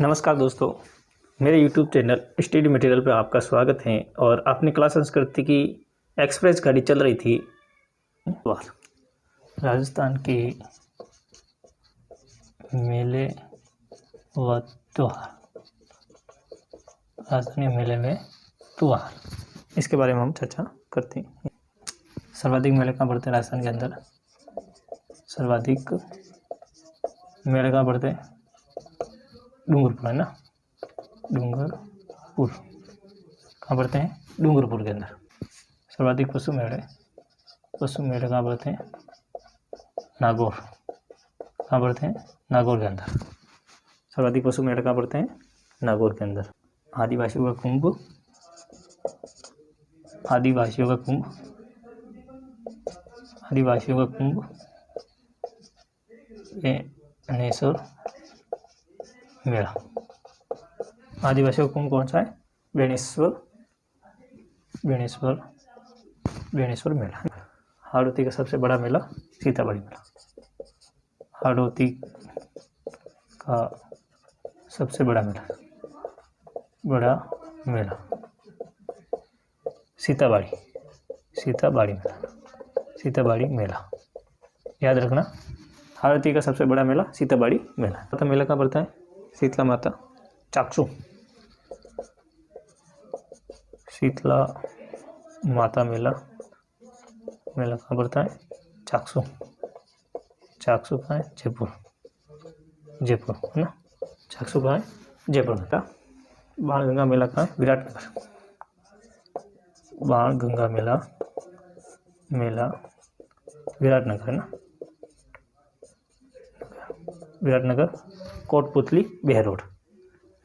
नमस्कार दोस्तों, मेरे YouTube चैनल स्टडी मटेरियल पे आपका स्वागत है। और अपनी क्लास संस्कृति की एक्सप्रेस गाड़ी चल रही थी। राजस्थान के मेले व त्योहार, राजस्थानी मेले में त्योहार, इसके बारे में हम चर्चा करते हैं। सर्वाधिक मेले कहाँ पड़ते हैं राजस्थान के अंदर? सर्वाधिक मेले कहाँ पड़ते हैं? डूंगरपुर है ना, डूंगरपुर कहाँ पड़ते हैं? डूंगरपुर के अंदर। सर्वाधिक पशु मेले कहाँ पड़ते हैं? नागौर, कहाँ पड़ते हैं? नागौर के अंदर। सर्वाधिक पशु मेले कहाँ पड़ते हैं? नागौर के अंदर। आदिवासियों का कुंभ बेणेश्वर मेला। आदिवासियों का कुंभ कौन सा है? बेणेश्वर मेला। हाड़ौती का सबसे बड़ा मेला सीताबड़ी मेला। हाड़ौती का सबसे बड़ा मेला सीताबड़ी मेला। याद रखना, हाड़ौती का सबसे बड़ा मेला सीताबड़ी मेला। तो मेला कहाँ पड़ता है? शीतला माता चाकसू। शीतला माता मेला कहाँ पड़ता है? चाकसू कहाँ है? जयपुर है ना। चाकसू कहाँ है? जयपुर में। बाणगंगा मेला कहाँ है? विराटनगर। बाणगंगा मेला विराटनगर है ना। विराटनगर कोटपुतली बेहरोड।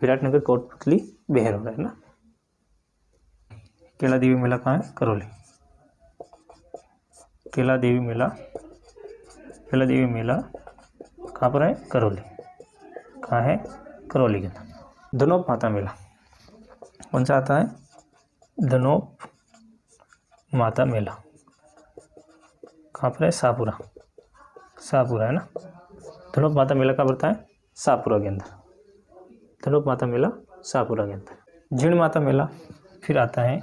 विराटनगर कोटपुतली बेहरोड है ना। केला देवी मेला कहाँ है? करौली। केला देवी मेला कहाँ पर है? करौली। कहाँ है? करौली के अंदर। धनोप माता मेला कौन सा आता है? धनोप माता मेला कहाँ पर है? शाहपुरा है ना। धनोप माता मेला कहाँ पड़ता है? शाहपुरा के अंदर। धनोप माता मेला शाहपुरा के अंदर। जीण माता मेला फिर आता है।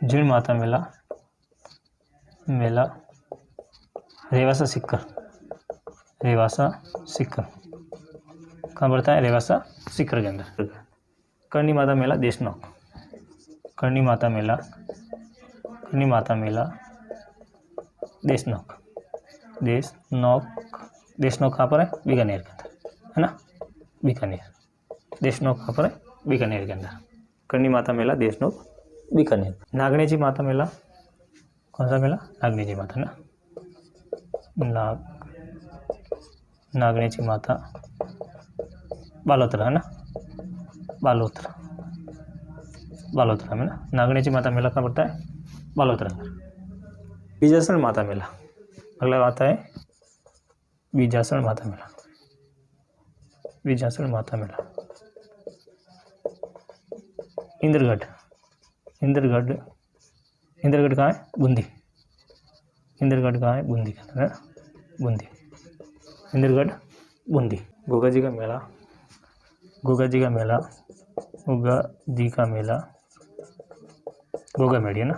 जीण माता मेला रेवासा सिक्कर कहाँ पड़ता है? रेवासा सिक्कर के अंदर। करनी माता मेला देशनोक। करनी माता मेला देशनोक कहाँ पर है? बीकानेर के अंदर है ना। बीकानेर। देशनोक कहाँ पर है? बीकानेर के अंदर। करनी माता मेला देशनोक बीकानेर। नागणेची माता मेला कौन सा मेला? नागणेची माता ना। नागणेची माता बालोतरा है ना। बालोतरा में ना। नागणेची माता मेला कहाँ पड़ता है? बालोतरा में। बीजासन माता मेला अगला आता है। बीजासन माता मेला इंद्रगढ़ कहाँ है? बूंदी। इंद्रगढ़ कहाँ है? बूंदी के अंदर है। बूंदी। इंद्रगढ़ बूंदी। गोगा जी का मेला गोगा मेड़ी है ना।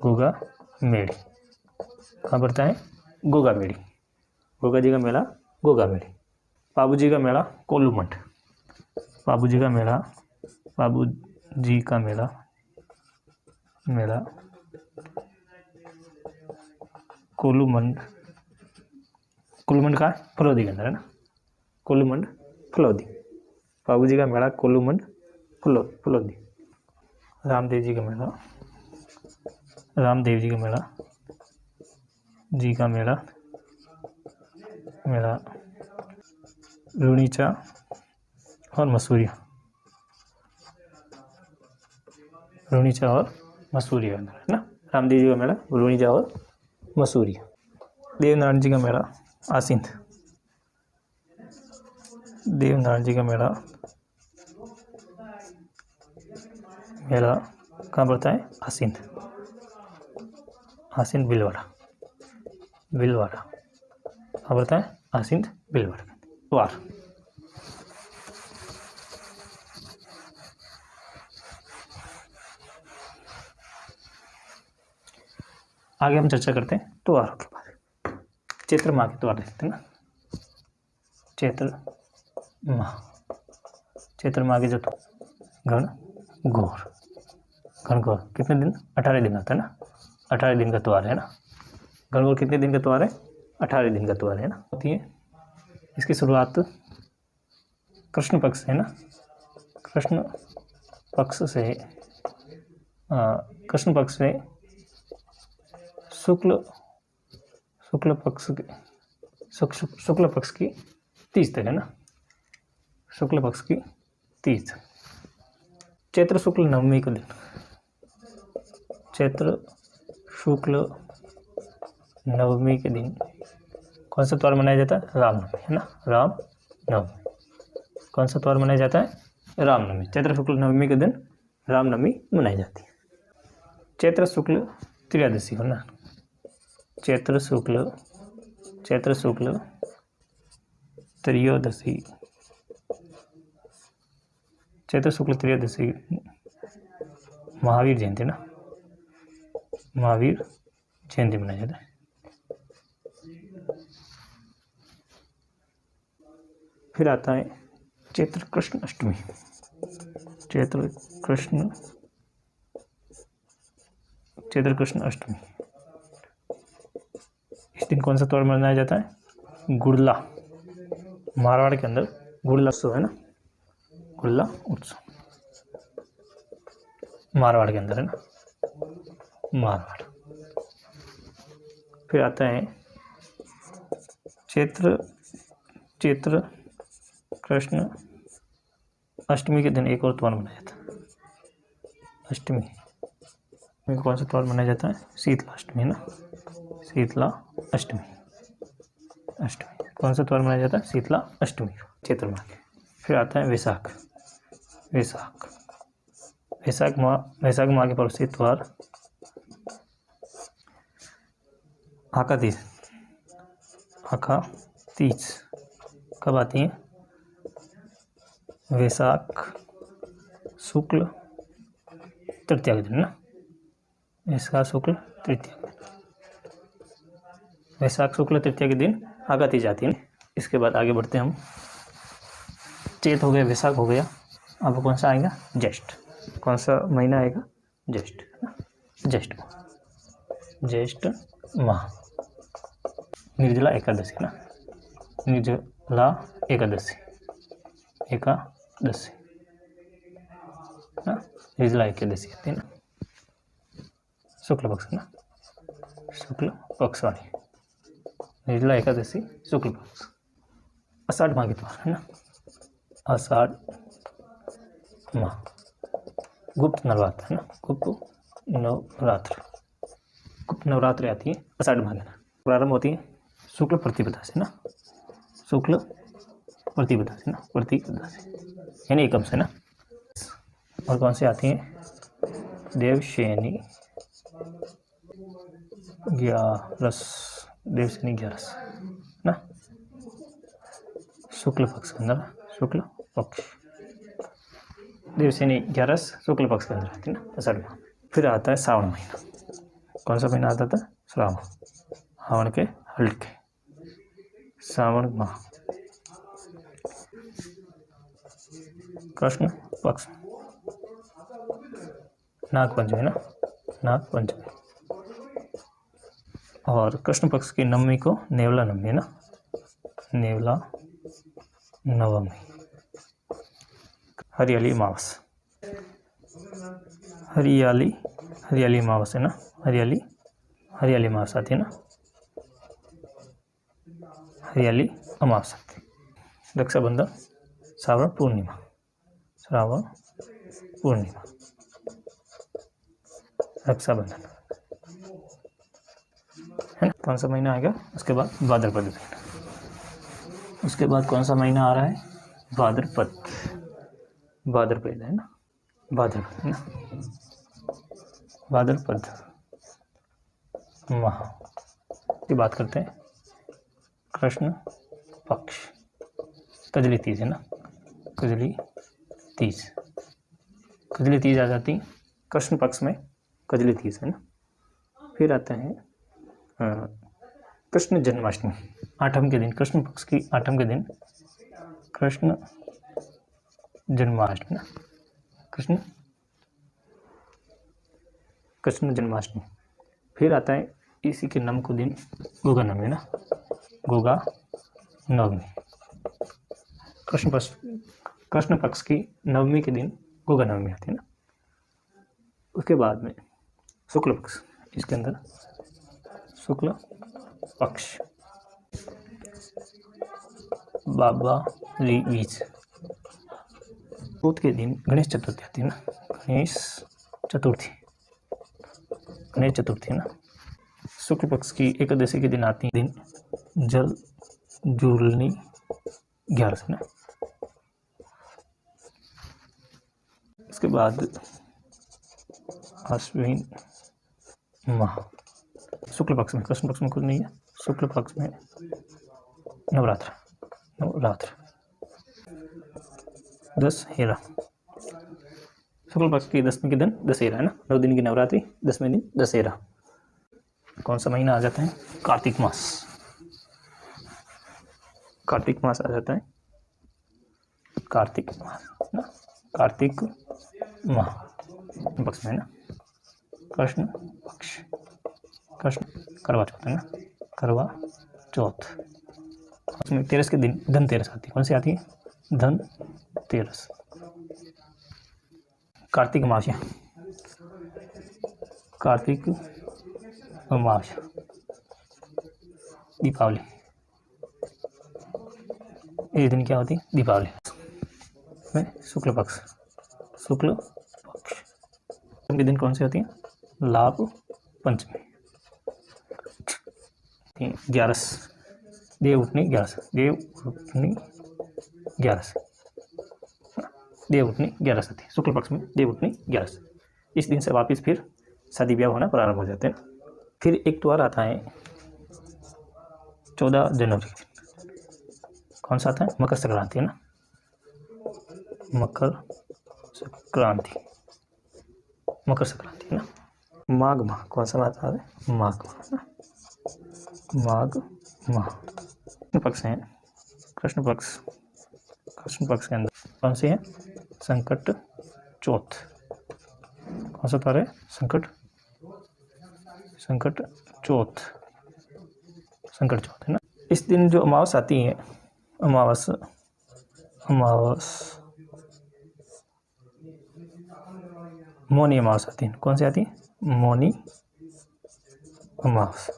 गोगा मेड़ी कहाँ पड़ता है? गोगा मेड़ी। गोगा जी का मेला गोगा मेड़ी। बाबू जी का मेला कोलूमंड। बाबू जी का मेला कोलूमंड कहाँ है? फलोदी के अंदर है ना। कोलूमंड फलोदी। बाबू जी का मेला कोलूमंड फलोदी। रामदेव जी का मेला रूणीचा और मसूरिया के अंदर है ना। रामदेव जी का मेला रूणीचा और मसूरिया। देवनारायण जी का मेला आसिंद। देवनारायण जी का मेला कहाँ पड़ता है? आसिंद भीलवाड़ा कहाँ पड़ता है? आसिन बिलवर त्वार। आगे हम चर्चा करते हैं त्योहारों के बारे में। चैत्र माह के त्योहार देखते हैं ना। चैत्र माह के जो गण गणगौर कितने दिन? 18 दिन होता है ना। 18 दिन का त्योहार है ना। गणगौर कितने दिन का त्योहार है? 18 दिन का त्योहार है ना। होती है इसकी शुरुआत कृष्ण पक्ष है ना। कृष्ण पक्ष से शुक्ल पक्ष की तीज तक है ना। शुक्ल पक्ष की तीज। चैत्र शुक्ल नवमी के दिन, चैत्र शुक्ल नवमी के दिन कौन सा त्योहार मनाया जाता है? रामनवमी है ना। रामनवमी। कौन सा त्योहार मनाया जाता है? रामनवमी। चैत्र शुक्ल नवमी के दिन रामनवमी मनाई जाती है। चैत्र शुक्ल त्रयोदशी है ना। चैत्र शुक्ल त्रयोदशी। चैत्र शुक्ल त्रयोदशी महावीर जयंती ना। महावीर जयंती मनाया जाता है। फिर आता है चैत्र कृष्ण अष्टमी। चैत्र कृष्ण अष्टमी। इस दिन कौन सा त्योहार मनाया जाता है? गुड़ला। मारवाड़ के अंदर गुड़ला उत्सव है ना। गुड़ला उत्सव मारवाड़ के अंदर है ना। मारवाड़। फिर आता है चैत्र कृष्ण अष्टमी के दिन एक और त्योहार मनाया जाता है। अष्टमी में कौन सा त्योहार मनाया जाता है? शीतला अष्टमी ना। शीतला अष्टमी। कौन सा त्योहार मनाया जाता है? शीतला अष्टमी चैत्र माह के। फिर आता है वैशाख माह के प्रसिद्ध त्योहार आका तीज कब आती है? वैशाख शुक्ल तृतीया के दिन ना। वैशाख शुक्ल तृतीया के दिन आका तीज आती है। इसके बाद आगे बढ़ते हैं हम। चैत हो गया, वैशाख हो गया, अब कौन सा आएगा? ज्येष्ठ। कौन सा महीना आएगा? ज्येष्ठ माह। निर्जला एकादशी ना। निर्जला एकादशी ना। निर्जला एकादशी आती है ना। शुक्ल पक्ष ना। शुक्ल पक्ष वाली निर्जला एकादशी शुक्ल पक्ष। आषाढ़ माह के त्योहार है ना। आषाढ़ माह गुप्त नवरात्र है ना। गुप्त नवरात्र आती है आषाढ़ माह के। प्रारंभ होती है शुक्ल प्रतिपदा से ना। प्रतिपदा से यानी एकम से ना। और कौन से आती हैं? देवशयनी 11 ना। शुक्ल पक्ष के अंदर देवशयनी 11 शुक्ल पक्ष के अंदर आती है ना आषाढ़ माह। फिर आता है श्रावण महीना। कौन सा महीना आता था? श्रावण के हल्के श्रावण माह। कृष्ण पक्ष नागपंचमी है ना। नागपंचमी। और कृष्ण पक्ष की नवमी को नेवला नवमी है ना। नेवला नवमी। हरियाली अमावस। हरियाली अमावस है ना। हरियाली अमावस आती है ना। हरियाली अमावस आती है। रक्षाबंधन, श्रावण पूर्णिमा रक्षाबंधन है ना। कौन सा महीना आएगा? उसके बाद भाद्रपद महीना। उसके बाद कौन सा महीना आ रहा है? भाद्रपद है ना। भाद्रपद माह की बात करते हैं। कृष्ण पक्ष, कजली तीज है ना, कजली तीज, कजली तीज आ जाती कृष्ण पक्ष में, कजली तीज है ना। फिर आता है कृष्ण जन्माष्टमी, आठम के दिन, कृष्ण पक्ष की आठम के दिन कृष्ण जन्माष्टमी ना, कृष्ण जन्माष्टमी। फिर आता है इसी के नवम को दिन गोगा नवमी ना, गोगा नवमी, कृष्ण पक्ष की नवमी के दिन गोगा नवमी आती है ना। उसके बाद में शुक्ल पक्ष, इसके अंदर शुक्ल पक्ष, बाबा री बीज, चौथ के दिन गणेश चतुर्थी आती है ना, गणेश चतुर्थी ना। शुक्ल पक्ष की एकादशी के दिन आती है दिन जल जूलनी 11 से ना। इसके बाद अश्विन माह, शुक्ल पक्ष में, कृष्ण पक्ष में कुछ नहीं है, शुक्ल पक्ष में नवरात्र दशहरा, शुक्ल पक्ष की 10वीं के दिन दशहरा है ना, 9 दिन की नवरात्रि, 10वें दिन दशहरा। कौन सा महीना आ जाता है? कार्तिक मास आ जाता है, कार्तिक मास ना, कार्तिक माह पक्ष में ना, कृष्ण पक्ष, करवा चौथ है ना, करवा चौथ। उसमें 13 के दिन धनतेरस आती है, कौन सी आती है? धनतेरस। कार्तिक अमावस्या, कार्तिक अमावस्या, दीपावली, इस दिन क्या होती है? दीपावली में शुक्ल पक्ष के दिन कौन सी होती है? लाभ पंचमी, 11 देवउठनी 11 आती है, शुक्ल पक्ष में देवउठनी 11। इस दिन से वापस फिर शादी ब्याह होना प्रारंभ हो जाते हैं। फिर एक त्योहार आता है 14 जनवरी के दिन, कौन सा आता है? मकर संक्रांति है ना, मकर संक्रांति है ना। माघ माह, कौन सा आता है? माघ माह पक्ष है, कृष्ण पक्ष के अंदर कौन सी है? संकट चौथ, कौन सा त्योहार है? संकट चौथ है ना। इस दिन जो अमावस आती है, अमावस मौनी अमावस आती है, कौन सी आती है? मौनी अमावस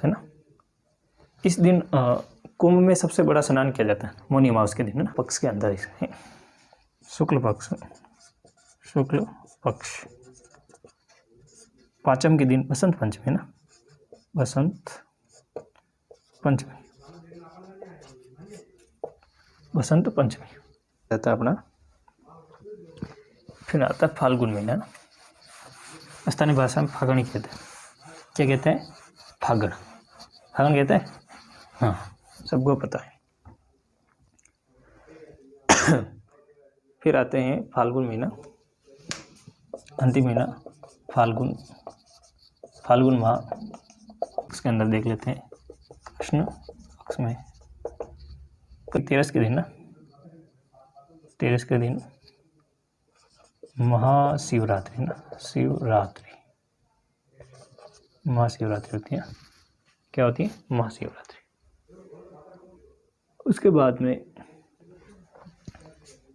है ना। इस दिन कुंभ में सबसे बड़ा स्नान किया जाता है मौनी अमावस के दिन ना, पक्ष के अंदर। इसमें शुक्ल पक्ष पांचम के दिन बसंत पंचमी ना, बसंत पंचमी रहता है अपना। फिर आता है फाल्गुन महीना ना, स्थानीय भाषा में फागणी कहते हैं। क्या कहते हैं? फागण कहते हैं, हाँ, सबको पता है। फिर आते हैं फाल्गुन महीना, अंतिम महीना फाल्गुन माह, उसके अंदर देख लेते हैं कृष्ण पक्ष में 13 के दिन ना, 13 के दिन महाशिवरात्रि ना, महाशिवरात्रि होती है। क्या होती है? महाशिवरात्रि। उसके बाद में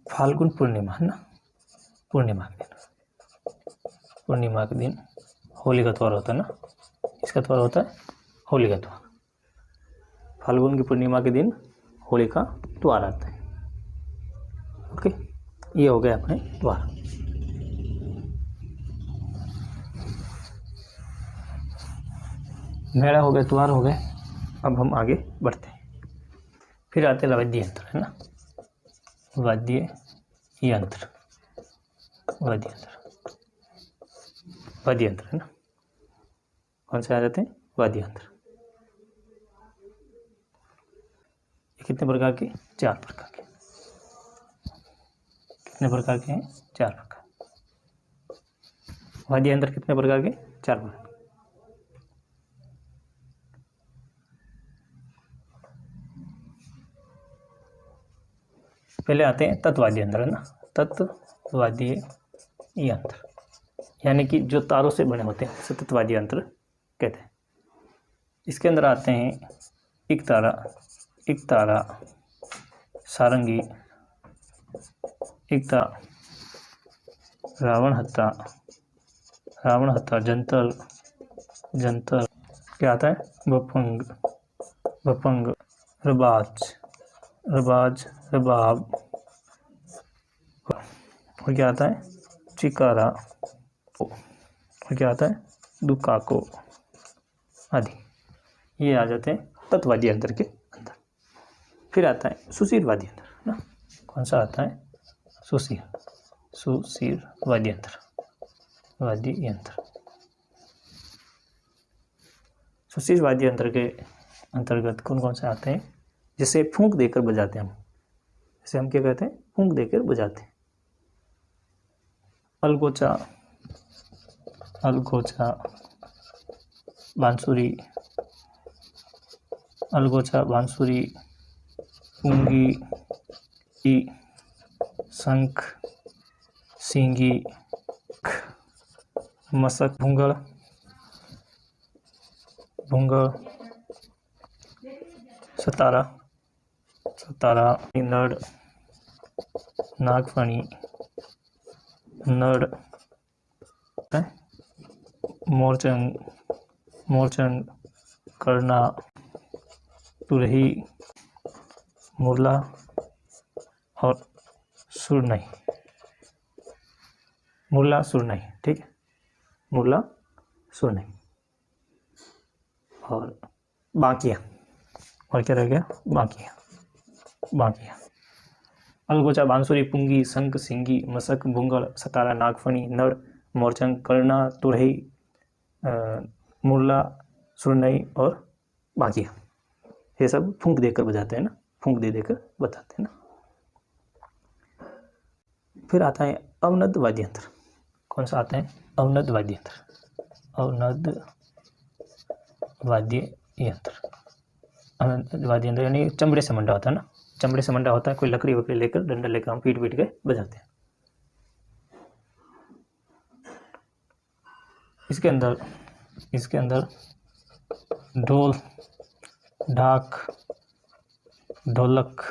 फाल्गुन पूर्णिमा है ना, पूर्णिमा के दिन होली का त्योहार होता है ना। इसका त्योहार होता है होली का त्योहार। फाल्गुन की पूर्णिमा के दिन होली का त्योहार आता है। ओके, ये हो गए अपने त्योहार। मेला हो गया, त्योहार हो गए। अब हम आगे बढ़ते हैं। फिर आते हैं वाद्य यंत्र है ना, वाद्य यंत्र है ना। कौन से आ जाते हैं? वाद्य यंत्र। कितने प्रकार के? 4 प्रकार के। कितने प्रकार के हैं? 4 प्रकार। वाद्य यंत्र कितने प्रकार के? 4 प्रकार। पहले आते हैं तत्वाद्य यंत्र, है ना। तत्वाद्य यंत्र यानी कि जो तारों से बने होते हैं उसे तत्वाद्य यंत्र कहते हैं। इसके अंदर आते हैं एकतारा, सारंगी, एकतारा, रावण हत्था, जंतर, क्या आता है? भपंग, रबाब, और क्या आता है? चिकारा, और क्या आता है? दुकाको आदि। ये आ जाते हैं तत्वाद्य यंत्र के अंदर। फिर आता है सुशीर वाद्य यंत्र, ना। कौन सा आता है? सुशीर वाद्य यंत्र। सुशीर वाद्य यंत्र के अंतर्गत कौन कौन से आते हैं? जिसे फूंक देकर बजाते हैं हम। जिसे हम क्या कहते हैं? फूंक देकर बजाते हैं। अलगोचा, बांसुरी, पुंगी, शंख, सींगी, मसक, भूंगड़, सतारा, नड़, नागफणी, मोरचंग, करना, तुरही, मुरला और सुरनई। ठीक है, मुरला, सुरनई और बाकिया। और क्या रह गया? बाकिया। अलगोचा, बांसुरी, पुंगी, शंख, सिंगी, मसक, भूंगड़, सतारा, नागफणी, नड़, मोरचंग, करना, तुरही, मुरला, सुरनई और बाकिया। ये सब फूंक देकर बजाते हैं ना, फूंक देकर बताते हैं ना। फिर आता है अवनद वाद्य यंत्र। कौन सा आता है? अवनद वाद्य यंत्र यानी चमड़े से मंडा होता है ना। चमड़े से मंडा होता है, कोई लकड़ी वकड़ी लेकर, डंडा लेकर हम पीट के बजाते हैं। इसके अंदर ढोल, ढाक, ढोलक,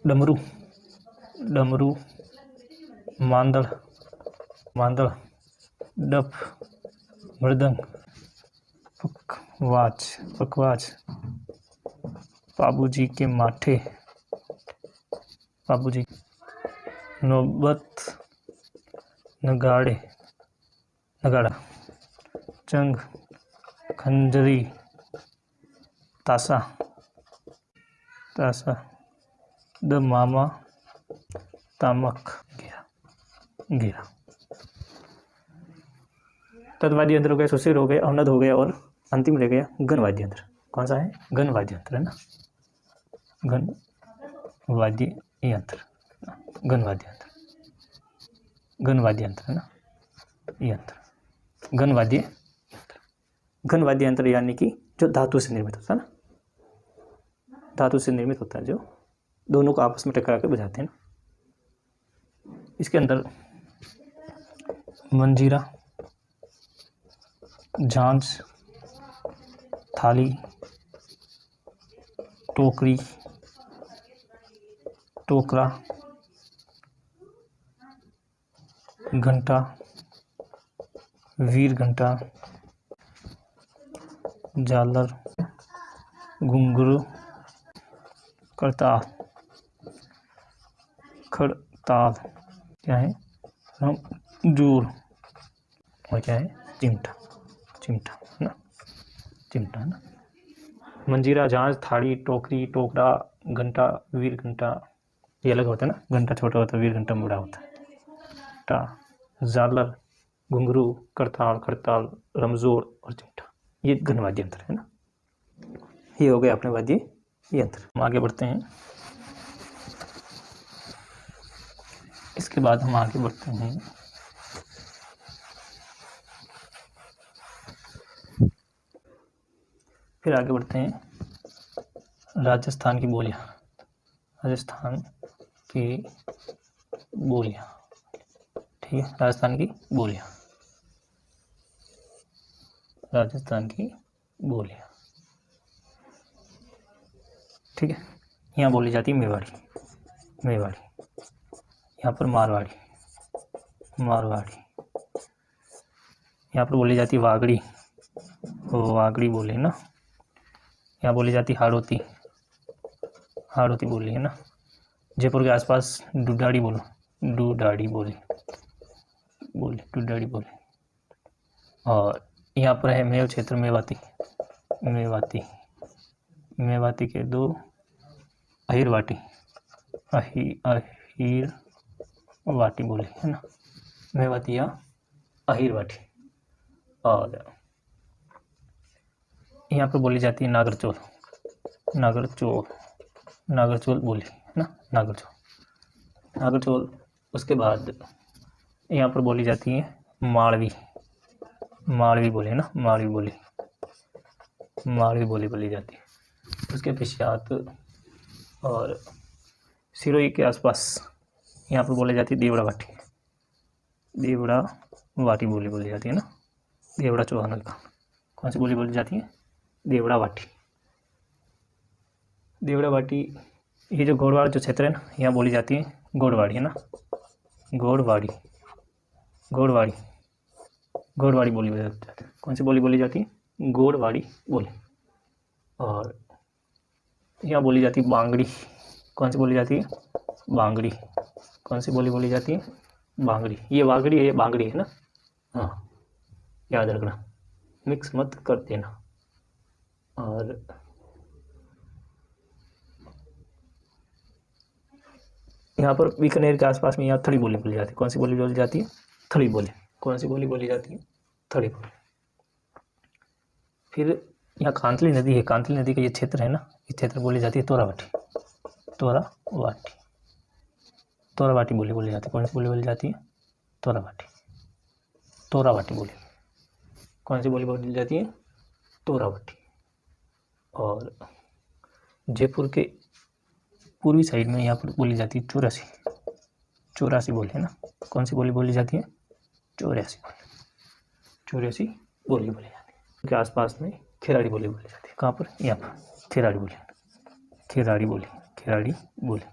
डमरू, मांदड़, डफ, मृदंग, पकवाज, बाबूजी के माठे, नौबत, नगाड़ा, चंग, खंजरी, तासा, दमामा, तामक, घेरा। तत्वाद्य यंत्र हो गए, सुशीर हो गए, अवनद हो गए और अंतिम रह गया गण वाद्य यंत्र। कौन सा है? गण वाद्य यंत्र, है ना। गण वाद्य यंत्र, है ना। गण वाद्य यंत्र यानी कि जो धातु से निर्मित होता है ना, धातु से निर्मित होता है, जो दोनों को आपस में टकरा कर बजाते हैं ना। इसके अंदर मंजीरा, झांझ, थाली, टोकरी, टोकरा, घंटा, वीर घंटा, झालर, घुंघरू, करताल, खड़ताल, क्या है? जोर, और क्या है? चिमटा, है ना। मंजीरा, झांझ, थाली, टोकरी, टोकरा, घंटा, वीर घंटा, ये अलग होता है ना। घंटा छोटा होता है, वीर घंटा बड़ा होता है। झालर, घुंघरू, करताल, खड़ताल, रमजोर और चिमटा, ये गण वाद्य यंत्र है ना। ये हो गए अपने वाद्य यंत्र। हम आगे बढ़ते हैं। इसके बाद हम आगे बढ़ते हैं। फिर आगे बढ़ते हैं राजस्थान की बोलियाँ। राजस्थान की बोलियाँ, ठीक है, राजस्थान की बोलियाँ, राजस्थान की बोलियाँ, ठीक है। यहाँ बोली जाती है मेवाड़ी, मेवाड़ी। यहाँ पर मारवाड़ी, मारवाड़ी। यहाँ पर बोली जाती है वागड़ी, वागड़ी बोली ना। यहाँ बोली जाती है हाड़ौती, हाड़ौती बोली है ना। जयपुर के आसपास डुडाड़ी बोलो, डुडाड़ी बोली, डुडाड़ी बोली। और यहाँ पर है मेव क्षेत्र मेवाती, मेवाती, मेवाती के दो अहिरवाटी, अहिर वाटी बोली है ना, मेवाती या अहिरवाटी। और यहाँ पर बोली जाती है नागरचोल, नागरचोल, नागरचोल बोली है ना, नागरचोल, नागरचोल। उसके बाद यहाँ पर बोली जाती है मालवी, मालवी बोली है ना, मालवी बोली, मालवी बोली बोली जाती है। उसके पश्चात और सिरोही के आसपास यहाँ पर बोली जाती है देवड़ा वाटी, देवड़ा वाटी बोली जाती है ना, देवड़ा चौहान का। कौन सी बोली बोली जाती है? देवड़ा वाटी, देवड़ा वाटी। ये जो गोड़वाड़ जो क्षेत्र है ना, यहाँ बोली जाती है गोड़वाड़ी है ना, गोड़वाड़ी, गोड़वाड़ी, गोड़वाड़ी बोली बोली जाती है। कौन सी बोली बोली जाती है? गोड़वाड़ी बोली। और यहाँ बोली जाती है बांगड़ी। कौन सी बोली जाती है? बांगड़ी। कौन सी बोली बोली जाती है? बांगड़ी। ये वागड़ी है, ये बांगड़ी है ना, हाँ, याद रखना, मिक्स मत कर देना। और यहाँ पर बीकानेर के आसपास में यहाँ थड़ी बोली बोली जाती है। कौन सी बोली बोली जाती है? थड़ी बोली। कौन सी बोली बोली जाती है? थड़ी बोली। फिर यहाँ कांतली नदी है, कांतली नदी का ये क्षेत्र है ना, इस क्षेत्र बोली जाती है तोरावाटी, तोरावाटी, तोरावाटी बोली बोली जाती है। कौन सी बोली बोली जाती है? तोरावाटी, तोरावाटी बोली। कौन सी बोली बोली जाती है? तोरावाटी। और जयपुर के पूर्वी साइड में यहाँ पर बोली जाती है चौरासी, चौरासी बोली है ना। कौन सी बोली बोली जाती है? चौरासी बोली, चौरासी बोली बोली जाती है। के आसपास में खेराड़ी बोली बोली जाती है। कहाँ पर? यहाँ पर खेराड़ी बोली, खेराड़ी बोली, खेराड़ी बोली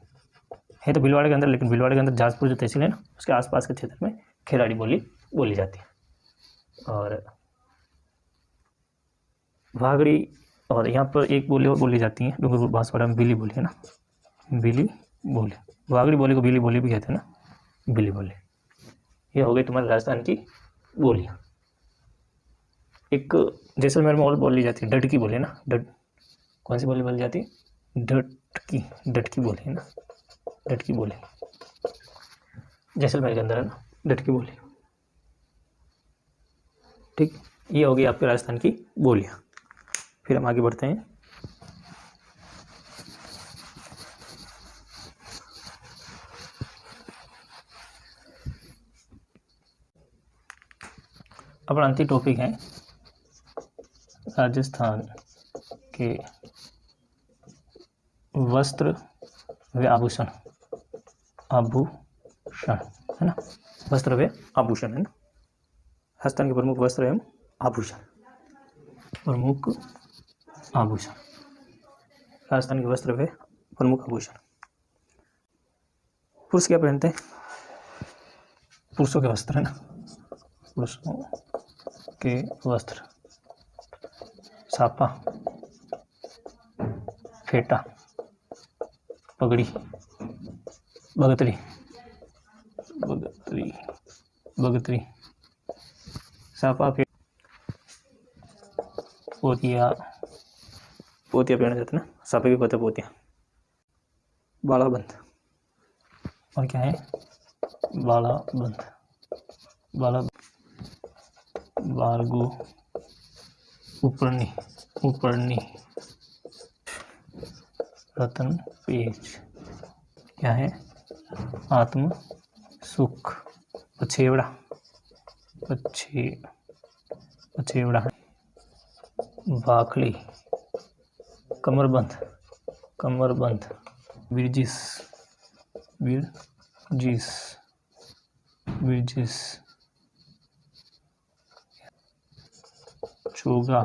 है तो भीलवाड़ा के अंदर, लेकिन भीलवाड़ा के अंदर जाजपुर जो तहसील है ना, उसके आसपास के क्षेत्र में खेराड़ी बोली बोली जाती है। और वागड़ी। और यहाँ पर एक बोली और बोली जाती है डूंगरपुर बांसवाड़ा में, बिली बोली है ना, बिली बोली। वागड़ी बोली को बिली बोली भी कहते हैं ना, बिली बोली। ये हो गई तुम्हारी राजस्थान की बोलियाँ। एक जैसलमेर में और बोली जाती है डटकी बोली है ना, कौन सी बोली बोली जाती है? डटकी, डटकी बोली है ना, डटकी बोली। जैसलमेर के अंदर है ना, डटकी बोली, ठीक। ये हो गई आपके राजस्थान की बोलियाँ। फिर हम आगे बढ़ते हैं। अपना अंतिम टॉपिक है राजस्थान के वस्त्र व आभूषण, आभूषण है ना, वस्त्र व आभूषण है ना। राजस्थान के प्रमुख वस्त्र एवं आभूषण, प्रमुख आभूषण, राजस्थान के वस्त्र व प्रमुख आभूषण। पुरुष क्या पहनते हैं? पुरुषों के वस्त्र है ना, पुरुषों के वस्त्र, सापा, फेटा, पगड़ी, बगतरी, बगतरी, बगतरी, सापा, फेटा, पोतिया, पोतिया पहना जाता है ना, सापे भी पता पोतिया, बालाबंद। और क्या है? बालाबंद, बाला, बारगू, उपरनी, उपरनी, रतन पेच। क्या है? आत्म सुख, पछेवड़ा, पछेवड़ा, बाखली, कमरबंद, कमरबंद, बिरजिस, बिरजिस, बिरजिस, चोगा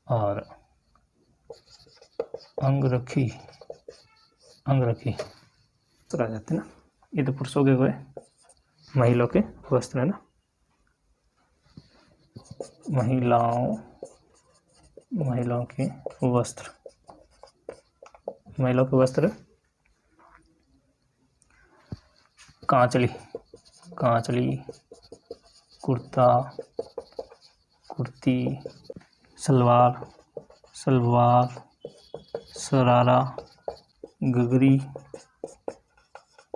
और अंगरखी, अंगरखी आ जाते ना। ये तो पुरुषों के हुए, महिलाओं के वस्त्र है ना। महिलाओं के वस्त्र, महिलाओं के वस्त्र, कांचली, कांचली, कुर्ता, कुर्ती, सलवार, सलवार, सरारा, घघरी,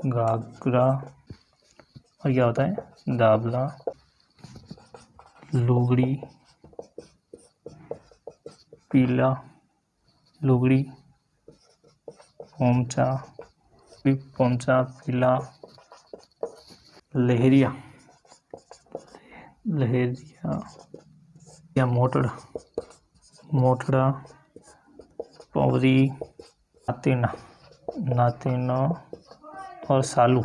घाघरा और क्या होता है दाबला, लुगड़ी, पीला, लुगड़ी, पोंचा, पोंचा, पीला, लहरिया, लहरिया या मोटड़ा, मोटड़ा, पवरी, नातिना, नातिना और सालू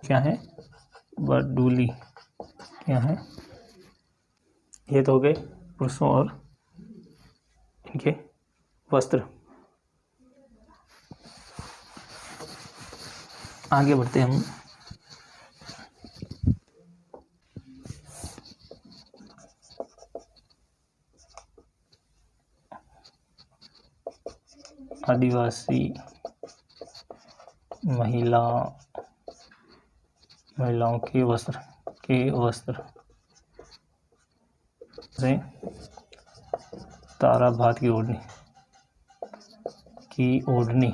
क्या है बडूली क्या है। ये तो हो गए पुरुषों और इनके वस्त्र। आगे बढ़ते हम आदिवासी महिलाओं के वस्त्र, के वस्त्र से तारा भात की ओढ़नी, की ओढ़नी,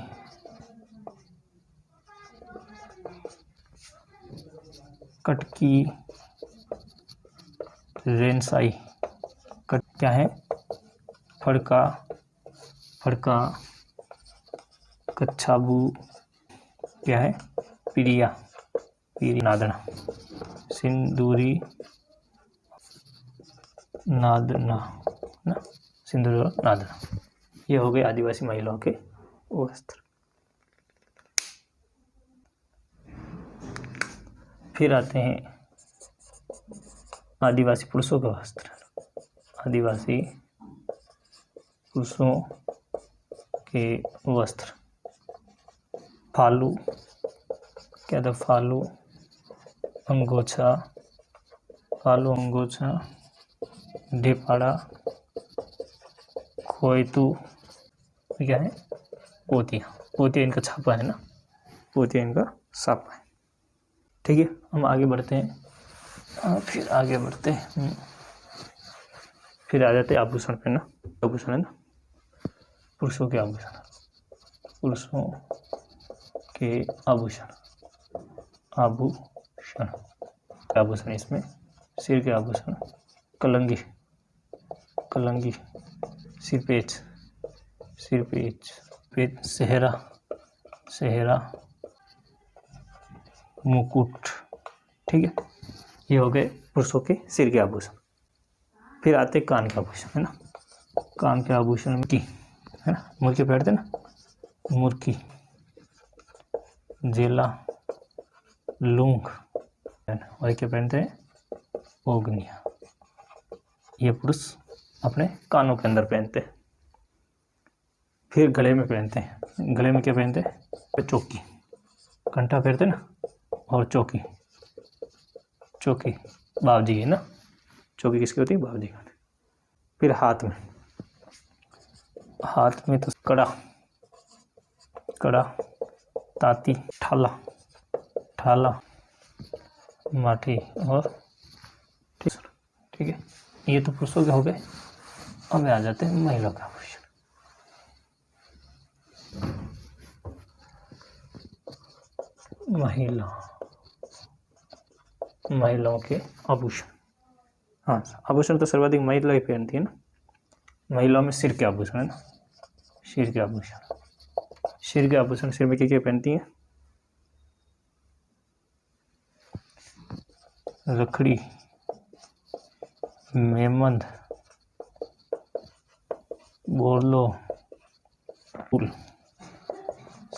कटकी, रेनसाई, कट क्या है फड़का, फड़का, कच्छाबू क्या है पिरिया, पिरी, नादना, सिंदूरी, नादना ना, सिंदूरी और नादना। ये हो गए आदिवासी महिलाओं के वस्त्र। फिर आते हैं आदिवासी पुरुषों के वस्त्र। आदिवासी पुरुषों के वस्त्र, फालू क्या था फालू, अंगोछा, फालू, अंगोछा, ढेपाड़ा, खोयतू क्या है पोतिया, पोतिया इनका छापा है ना, पोतिया इनका छापा है। ठीक है, हम आगे बढ़ते हैं। फिर आगे बढ़ते हैं, फिर आ जाते हैं आभूषण पे ना। आभूषण है ना, पुरुषों के आभूषण, पुरुषों के आभूषण, आभूषण, आभूषण इसमें सिर के आभूषण, कलंगी, कलंगी, सिरपेच, सिरपेच, पेच, सेहरा, सेहरा, मुकुट। ठीक है, ये हो गए पुरुषों के सिर के आभूषण। फिर आते कान के आभूषण है ना। कान के आभूषण की है ना, मुर्की पहनते ना, मुर्की, जेला, लूंग और क्या पहनते हैं ओगनिया। ये पुरुष अपने कानों के अंदर पहनते हैं। फिर गले में पहनते हैं, गले में क्या पहनते हैं चौकी, कंठा पहनते ना और चौकी, चौकी बावजी है ना, चौकी किसकी होती है बावजी की। फिर हाथ में, हाथ में तो कड़ा, कड़ा, ताती, ठाला, ठाला, माठी और ठीक है। ये तो पुरुषों के हो गए। अब आ जाते हैं महिलाओं के आभूषण। महिलाओं के आभूषण। हाँ, आभूषण तो सर्वाधिक महिला ही पहनती है ना। महिलाओं में सिर के आभूषण है ना, सिर के आभूषण, सिर के आभूषण, सिर में क्या क्या पहनती हैं रखड़ी, मेमंद, बोलो, फूल,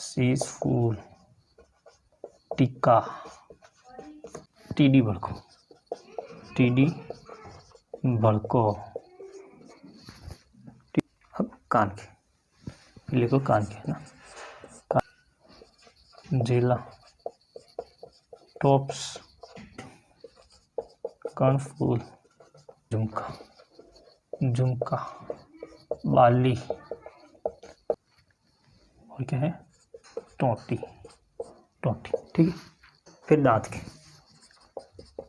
शीश फूल, टिक्का, टीडी भड़को, टीडी भड़को। अब कान के लिखो, कान के ना, जिला, टॉप्स, कर्णफूल, झुमका, झुमका, बाली, और क्या है, टोटी, टोटी। ठीक है। फिर दांत के,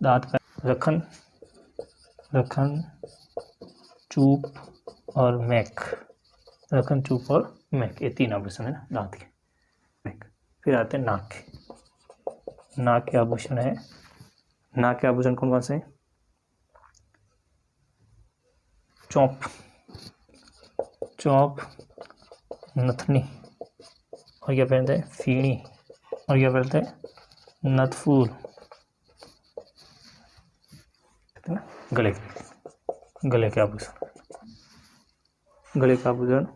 दांत का रखन, रखन, चूप और मैक, रखन, चूप और मैक, ये 3 आभूषण है ना दांत के, मैक। फिर आते हैं नाक के, नाक के आभूषण है, नाक के आभूषण कौन कौन से हैं, चौप, चौप, नथनी, और क्या पहनते हैं, फीणी, और क्या पहनते हैं, नथफूल, गले, गले के आभूषण, गले का आभूषण,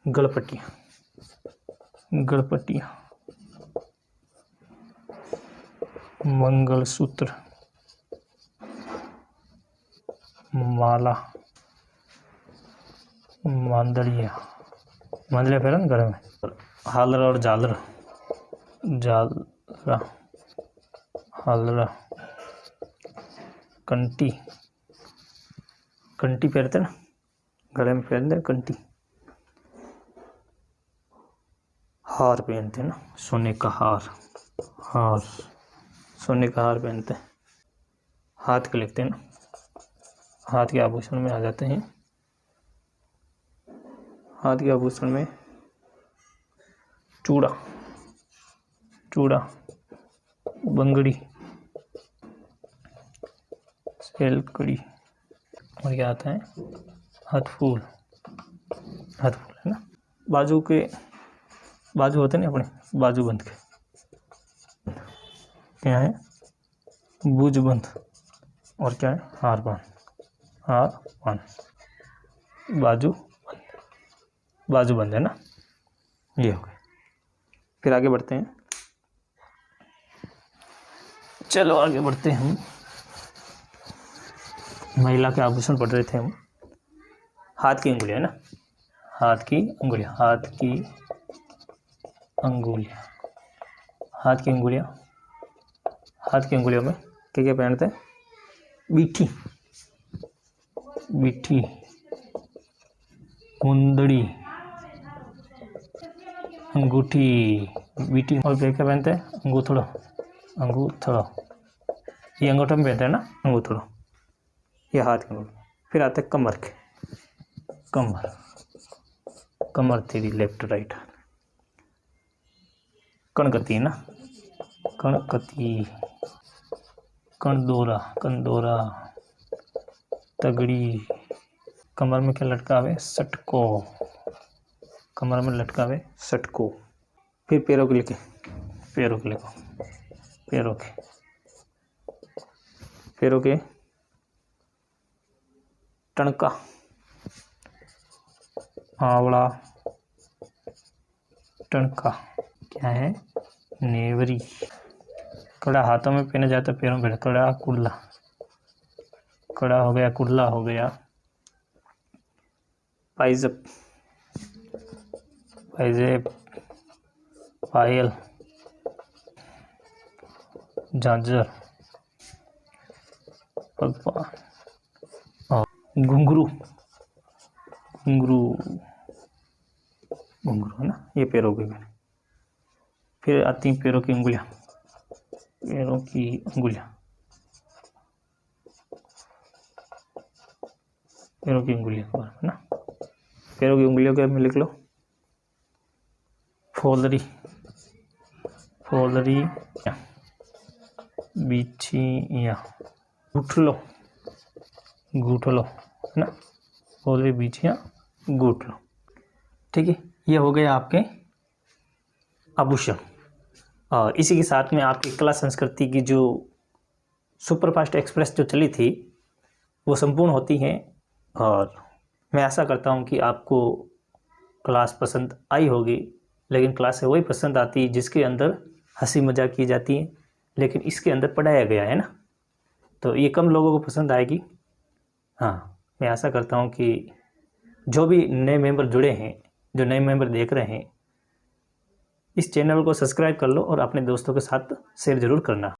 गलपट्टियाँ, गलपट्टियाँ, मंगलसूत्र, माला, मांदड़िया, मांदड़िया पहना ना गले में, हालरा और झालरा, झालरा, हालरा, कंटी, कंटी पहनते ना गले में, पहनते कंटी, हार पहनते हैं ना, सोने का हार, हार, सोने का हार पहनते हैं। हाथ के लिखते हैं ना, हाथ के आभूषण में आ जाते हैं, हाथ के आभूषण में चूड़ा, चूड़ा, बंगड़ी, सेलकड़ी, और क्या आता है, हथफूल, हथफूल है ना। बाजू के, बाजू होते हैं ना अपने, बाजूबंद के क्या है, बूझबंद, और क्या है, हार बांध, हार बांध, बाजू, बाजूबंद है ना, ये हो गए। फिर आगे बढ़ते हैं, चलो आगे बढ़ते हैं हम, महिला के आभूषण पढ़ रहे थे हम। हाथ की अंगुलियां ना, हाथ की अंगुलियां, हाथ की अंगुलियां, हाथ की अंगुलियां, हाथ की अंगुलियों में क्या क्या पहनते हैं, बीठी, बीठी, मुंदड़ी, अंगूठी, बीठी, और क्या क्या पहनते हैं, अंगूठड़ो, अंगूठड़ो, ये अंगूठे में पहनते हैं ना अंगूठड़ो, ये हाथ के अंगूठे। फिर आते हैं कमर के, कमर, कमर थ्री, लेफ्ट राइट, कणकती है ना, कणकती, कंदोरा, कंदोरा, तगड़ी, कमर में क्या लटकावे, सटको, कमर में लटकावे सटको। फिर पैरों के लिखे, पैरों के लिखो, पैरों के, पैरों के टणका, आवड़ा, टणका, क्या है, नेवरी, कड़ा हाथों में पहना जाता है, पैरों में कड़ा, कुल्ला, कड़ा हो गया, कुल्ला हो गया, पाइजप, पाइजेब, पायल, झांझर, पगपान, और घुंघरू, घुंघरू, घुंघरू है ना, ये पैरों के। फिर आती हैं पैरों की उंगलियां, पैरों की उंगलियां, पैरों की उंगलियां है ना, पैरों की उंगलियों के में लिख लो, फोलरी, फोलरी, बिछिया, गुठलो, गुठलो है ना, फोलरी, बिछिया, गुठलो। ठीक है, ये हो गए आपके आभूषण। और इसी के साथ में आपकी कला संस्कृति की जो सुपरफास्ट एक्सप्रेस जो चली थी वो संपूर्ण होती है। और मैं आशा करता हूँ कि आपको क्लास पसंद आई होगी, लेकिन क्लास से वही पसंद आती है जिसके अंदर हंसी मजाक की जाती है, लेकिन इसके अंदर पढ़ाया गया है ना, तो ये कम लोगों को पसंद आएगी। हाँ, मैं आशा करता हूँ कि जो भी नए मेंबर जुड़े हैं, जो नए मेंबर देख रहे हैं, इस चैनल को सब्सक्राइब कर लो और अपने दोस्तों के साथ शेयर ज़रूर करना।